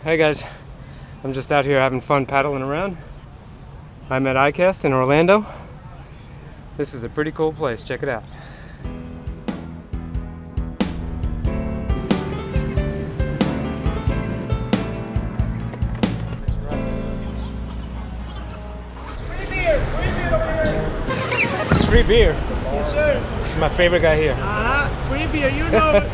Hey guys, I'm just out here having fun paddling around. I'm at iCast in Orlando. This is a pretty cool place, check it out. Free beer. Yes, sir. This is my favorite guy here. Free beer, you know it.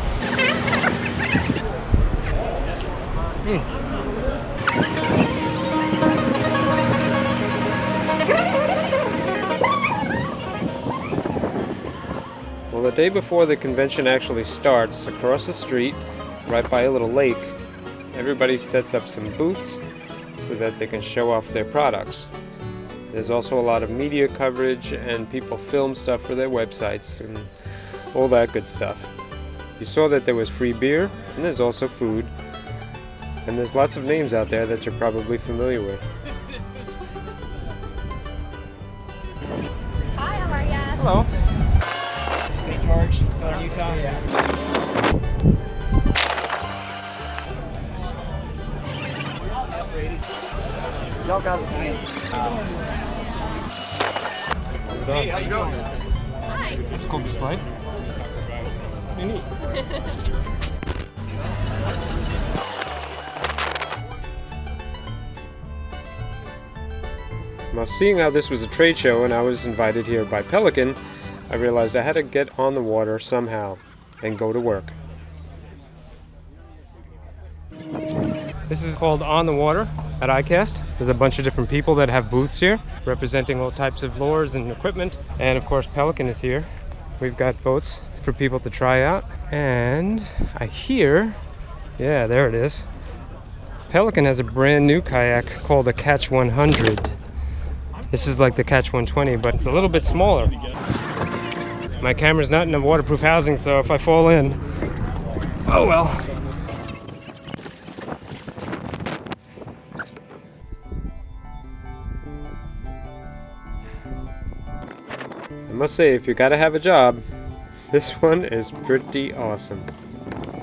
Well, the day before the convention actually starts, across the street, right by a little lake, everybody sets up some booths so that they can show off their products. There's also a lot of media coverage and people film stuff for their websites and all that good stuff. You saw that there was free beer and there's also food. And there's lots of names out there that you're probably familiar with. Hi, how are ya? Hello. St. George, Southern Utah. Yeah. Y'all got it. How's it going? Hey, how's it going? Hi. It's a cool display. Pretty neat. Well, seeing how this was a trade show and I was invited here by Pelican, I realized I had to get on the water somehow and go to work. This is called On the Water at iCast. There's a bunch of different people that have booths here representing all types of lures and equipment. And of course Pelican is here. We've got boats for people to try out. And I hear, yeah, there it is. Pelican has a brand new kayak called a Catch 100. This is like the Catch 120, but it's a little bit smaller. My camera's not in a waterproof housing, so if I fall in, oh well. I must say, if you gotta have a job, this one is pretty awesome.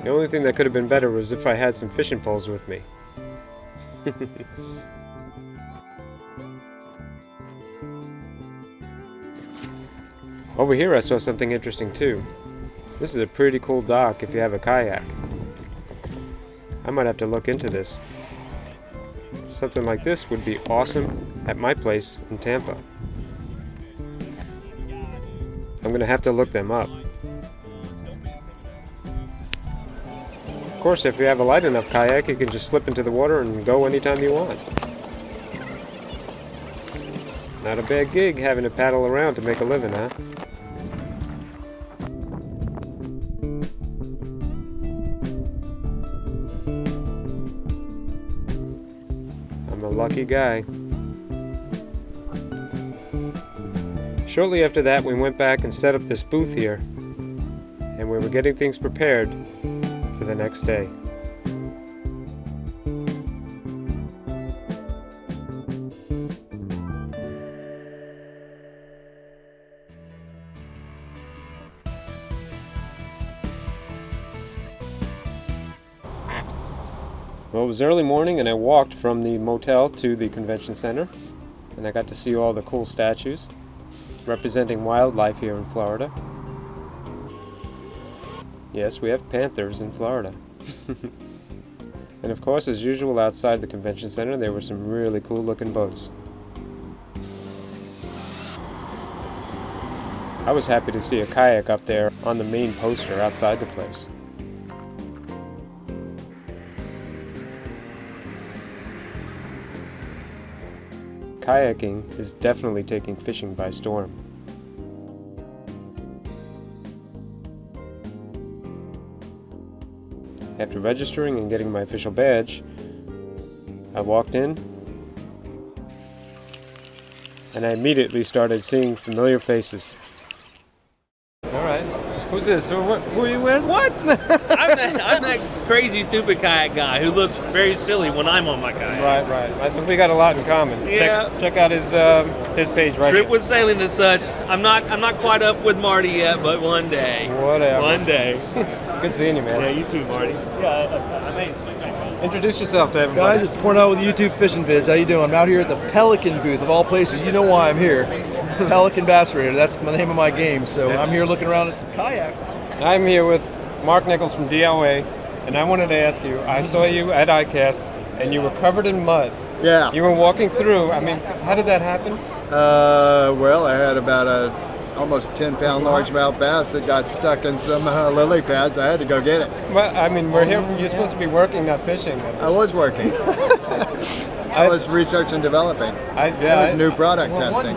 The only thing that could have been better was if I had some fishing poles with me. Over here I saw something interesting too. This is a pretty cool dock if you have a kayak. I might have to look into this. Something like this would be awesome at my place in Tampa. I'm gonna have to look them up. Of course, if you have a light enough kayak, you can just slip into the water and go anytime you want. Not a bad gig having to paddle around to make a living, huh? I'm a lucky guy. Shortly after that, we went back and set up this booth here, and we were getting things prepared for the next day. Well, it was early morning and I walked from the motel to the convention center, and I got to see all the cool statues representing wildlife here in Florida. Yes, we have panthers in Florida. And of course, as usual, outside the convention center there were some really cool looking boats. I was happy to see a kayak up there on the main poster outside the place. Kayaking is definitely taking fishing by storm. After registering and getting my official badge, I walked in and I immediately started seeing familiar faces. Alright, who's this? Who are you with? What? I'm that crazy, stupid kayak guy who looks very silly when I'm on my kayak. Right. I think we got a lot in common. Yeah. Check out his page right Trip here. with sailing and such. I'm not quite up with Marty yet, but one day. Whatever. One day. Good seeing you, man. Yeah, you too, Marty. Yeah, I made some. Introduce yourself to everybody. Guys, it's Cornell with YouTube Fishing Vids. How you doing? I'm out here at the Pelican booth of all places. You know why I'm here. Pelican Bass Raider. That's the name of my game. So I'm here looking around at some kayaks. I'm here with Mark Nichols from DLA, and I wanted to ask you, I saw you at iCast, and you were covered in mud. Yeah. You were walking through. I mean, how did that happen? Well, I had about a almost 10-pound largemouth bass that got stuck in some lily pads. I had to go get it. Well, I mean, we're here. You're supposed to be working, not fishing. I was working. I was research and developing. It was new product testing.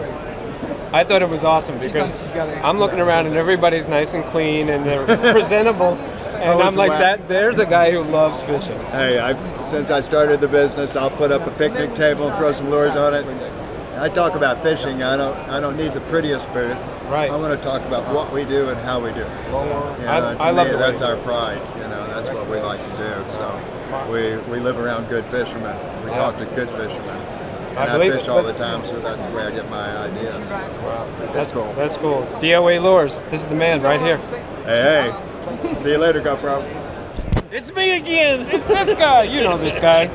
I thought it was awesome because I'm looking around and everybody's nice and clean and they're presentable. And I'm like, there's a guy who loves fishing. Hey, since I started the business, I'll put up a picnic table and throw some lures on it. I talk about fishing. I don't need the prettiest booth. Right. I want to talk about what we do and how we do it. I love it. That's our pride. That's what we like to do. So we live around good fishermen. We talk to good fishermen. And I fish all the time, so that's the way I get my ideas. Wow. That's cool. That's cool. DOA Lures. This is the man right here. Hey. See you later, GoPro. It's me again. It's this guy. You know this guy.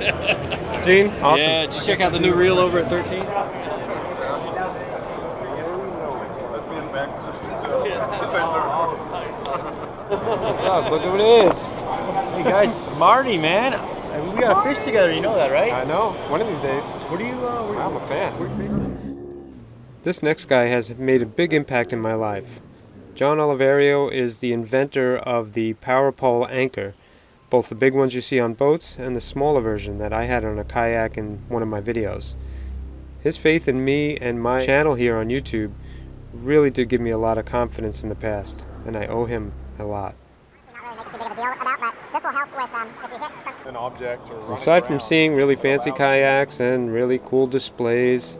Steen, awesome. Yeah, did you check out the new reel over at 13? What's up? Look at what it is. Hey guys, Marty, man. We gotta fish together, you know that, right? I know. One of these days. What do you, I'm a fan. This next guy has made a big impact in my life. John Oliverio is the inventor of the power pole anchor, both the big ones you see on boats and the smaller version that I had on a kayak in one of my videos. His faith in me and my channel here on YouTube really did give me a lot of confidence in the past, and I owe him a lot. Aside from seeing really fancy kayaks and really cool displays,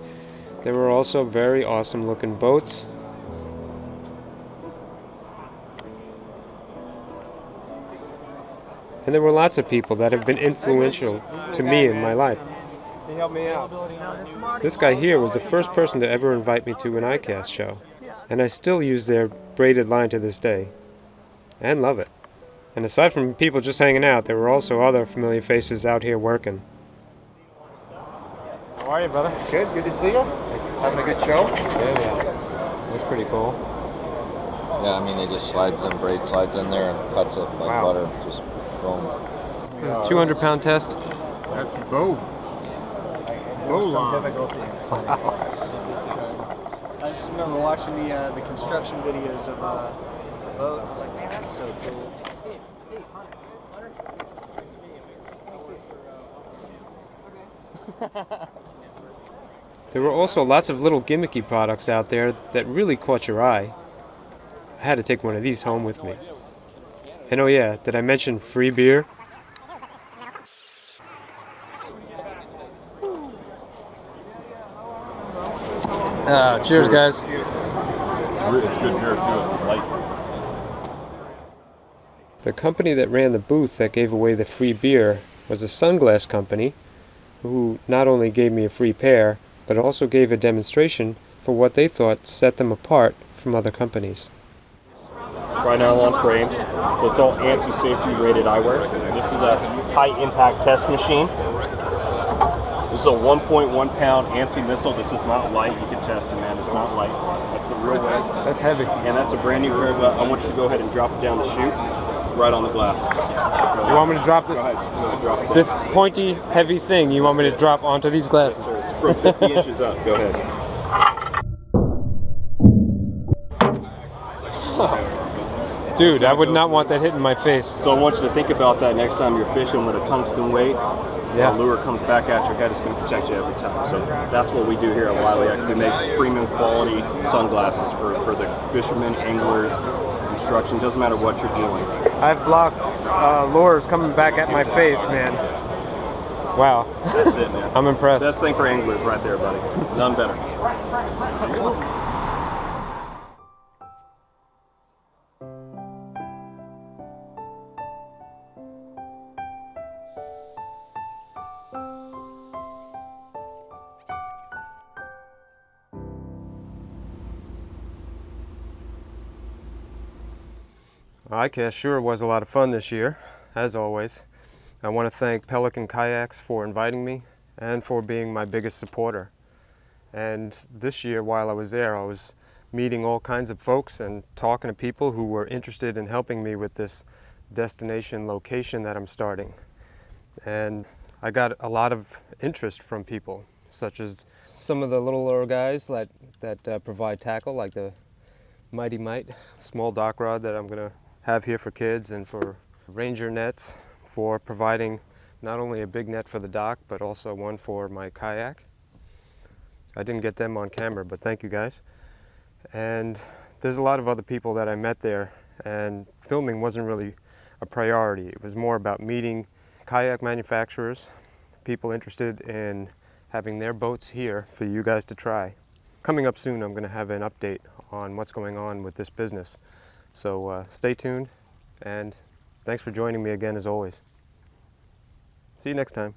there were also very awesome looking boats. And there were lots of people that have been influential to me in my life. He helped me out. This guy here was the first person to ever invite me to an iCast show, and I still use their braided line to this day, and love it. And aside from people just hanging out, there were also other familiar faces out here working. How are you, brother? Good to see you. Having a good show? Yeah. That's pretty cool. Yeah, I mean, they just braid slides in there and cuts it like butter, just boom. This is a 200-pound test. That's boom. Some difficulty. I just remember watching the construction videos of the boat. I was like, man, that's so cool. There were also lots of little gimmicky products out there that really caught your eye. I had to take one of these home with me. And oh yeah, did I mention free beer? Cheers, guys. It's good beer too. It's light. The company that ran the booth that gave away the free beer was a sunglass company who not only gave me a free pair, but also gave a demonstration for what they thought set them apart from other companies. Tri-nylon frames, so it's all anti-safety rated eyewear. This is a high-impact test machine. This is a 1.1 pound anti-missile. This is not light. You can test it, man. It's not light. That's a real one. That's heavy. And that's a brand new pair of, I want you to go ahead and drop it down the chute, right on the glass. You want me to drop this? Go ahead. Go ahead, drop it down. This pointy, heavy thing, you want me to drop onto these glasses? Sir, it's from 50 inches up. Go ahead. Dude, I would not want that hitting my face. So I want you to think about that next time you're fishing with a tungsten weight. Yeah. The lure comes back at your head, it's going to protect you every time. So that's what we do here at Wiley. Actually make premium quality sunglasses for the fishermen, anglers, construction, doesn't matter what you're doing. I've blocked lures coming back at my face, man. Wow. That's it, man. I'm impressed. Best thing for anglers right there, buddy. None better. iCast sure was a lot of fun this year, as always. I want to thank Pelican Kayaks for inviting me and for being my biggest supporter. And this year, while I was there, I was meeting all kinds of folks and talking to people who were interested in helping me with this destination location that I'm starting. And I got a lot of interest from people, such as some of the littler guys that provide tackle, like the Mighty Mite, small dock rod that I'm going to have here for kids, and for Ranger nets for providing not only a big net for the dock, but also one for my kayak. I didn't get them on camera, but thank you guys. And there's a lot of other people that I met there, and filming wasn't really a priority. It was more about meeting kayak manufacturers, people interested in having their boats here for you guys to try. Coming up soon, I'm going to have an update on what's going on with this business. So stay tuned, and thanks for joining me again as always. See you next time.